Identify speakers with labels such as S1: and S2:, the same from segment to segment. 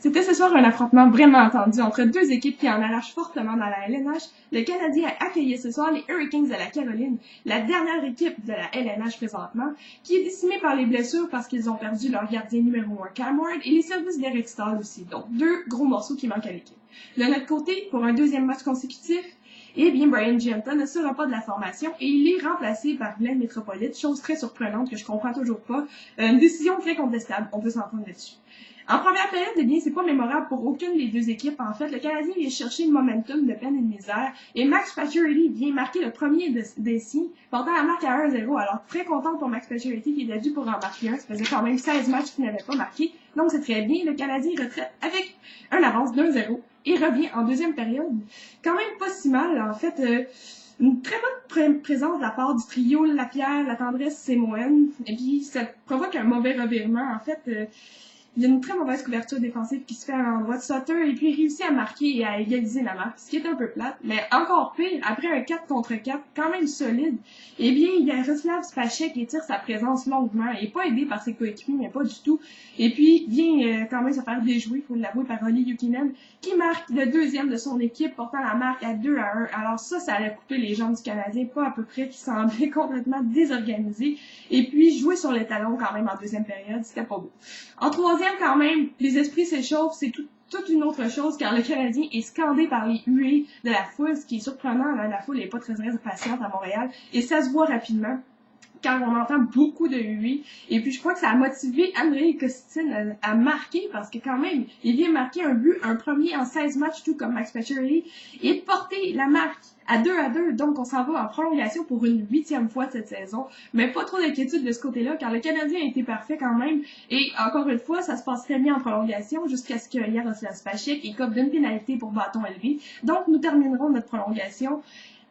S1: C'était ce soir un affrontement vraiment attendu entre deux équipes qui en arrachent fortement dans la LNH. Le Canadien a accueilli ce soir les Hurricanes de la Caroline, la dernière équipe de la LNH présentement, qui est décimée par les blessures parce qu'ils ont perdu leur gardien numéro 1 Cam Ward et les services d'Eric Staal aussi, donc deux gros morceaux qui manquent à l'équipe. De notre côté, pour un deuxième match consécutif, eh bien, Brian Giunta ne sera pas de la formation et il est remplacé par Glenn Metropolite, chose très surprenante que je comprends toujours pas. Une décision très contestable, on peut s'entendre là-dessus. En première période, eh bien, c'est pas mémorable pour aucune des deux équipes. En fait, le Canadien vient chercher le momentum de peine et de misère et Max Pacioretty vient marquer le premier des signes, portant la marque à 1-0. Alors, très contente pour Max Pacioretty qui était dû pour en marquer un. Ça faisait quand même 16 matchs qu'il n'avait pas marqué. Donc, c'est très bien. Le Canadien retraite avec un avance d'1-0 et revient en deuxième période. Quand même pas si mal, en fait. Une très bonne présence de la part du trio Lapierre, La Tendresse, Semoen. Et puis, ça provoque un mauvais revirement. En fait, il y a une très mauvaise couverture défensive qui se fait à l'endroit de Sutter et puis il réussit à marquer et à égaliser la marque, ce qui est un peu plate, mais encore pire, après un 4 contre 4, quand même solide, eh bien, il y a Yaroslav Spacek qui étire sa présence longuement et pas aidé par ses coéquipiers, mais pas du tout. Et puis, vient quand même se faire déjouer, faut l'avouer, par Olli Jokinen, qui marque le deuxième de son équipe, portant la marque à 2-1. Alors ça allait couper les jambes du Canadien, pas à peu près, qui semblait complètement désorganisé. Et puis, jouer sur les talons quand même en deuxième période, c'était pas beau. En troisième, quand même, les esprits s'échauffent, c'est toute une autre chose, car le Canadien est scandé par les huées de la foule, ce qui est surprenant, hein, la foule n'est pas très patiente à Montréal, et ça se voit rapidement, car on entend beaucoup de huées, et puis je crois que ça a motivé Andrei Kostin à marquer, parce que quand même, il vient marquer un but, un premier en 16 matchs, tout comme Max Pacioretty, et porter la marque à 2-2, donc on s'en va en prolongation pour une 8e fois cette saison. Mais pas trop d'inquiétude de ce côté-là, car le Canadien a été parfait quand même. Et encore une fois, ça se passe très bien en prolongation, jusqu'à ce que Yaroslav Spacek écope d'une pénalité pour bâton élevé. Donc nous terminerons notre prolongation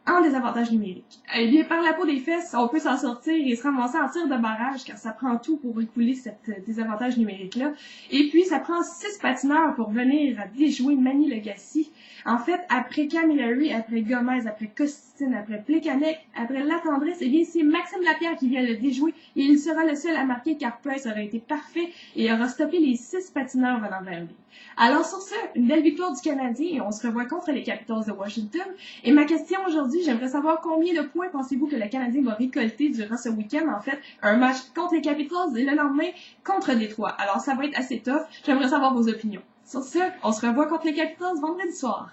S1: en désavantage numérique. Eh bien, par la peau des fesses, on peut s'en sortir et se ramasser en tir de barrage, car ça prend tout pour écouler cette désavantage numérique-là. Et puis, ça prend 6 patineurs pour venir déjouer Manny Legacy. En fait, après Camilleri, après Gomez, après Kostin, après Plekanec, après Latendresse, eh bien, c'est Maxime Lapierre qui vient le déjouer et il sera le seul à marquer car Price aurait été parfait et aura stoppé les 6 patineurs venant vers lui. Alors, sur ce, une belle victoire du Canadien et on se revoit contre les Capitals de Washington. Et ma question aujourd'hui, j'aimerais savoir combien de points pensez-vous que le Canadien va récolter durant ce week-end? En fait, un match contre les Capitals et le lendemain contre Détroit. Alors, ça va être assez tough. J'aimerais savoir vos opinions. Sur ce, on se revoit contre les Capitals vendredi soir.